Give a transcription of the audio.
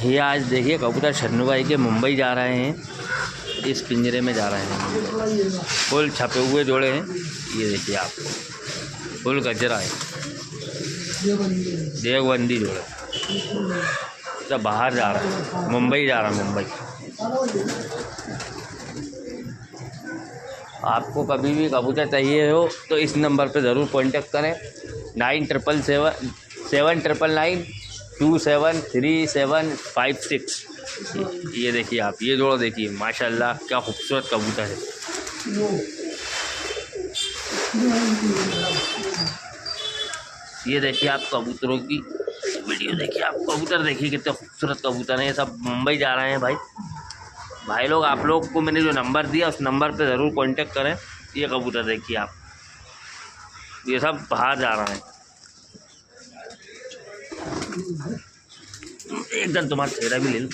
ये आज देखिए कबूतर शन्नू भाई के मुंबई जा रहे हैं, इस पिंजरे में जा रहे हैं। फुल छपे हुए जोड़े हैं, ये देखिए आप, फुल गजरा है, देवबंदी जोड़े, सब बाहर जा रहा है, मुंबई जा रहा है, मुंबई। आपको कभी भी कबूतर चाहिए हो तो इस नंबर पे ज़रूर कांटेक्ट करें, 9777273756। ये देखिए आप, ये जोड़ा देखिए, माशाल्लाह क्या खूबसूरत कबूतर है। ये देखिए आप कबूतरों की वीडियो देखिए, आप कबूतर देखिए कितने खूबसूरत कबूतर हैं। ये सब मुंबई जा रहे हैं भाई लोग। आप लोग को मैंने जो नंबर दिया उस नंबर पे ज़रूर कांटेक्ट करें। ये कबूतर देखिए आप, ये सब बाहर जा रहे हैं। एकदम तुम्हारा चेहरा भी ले लो।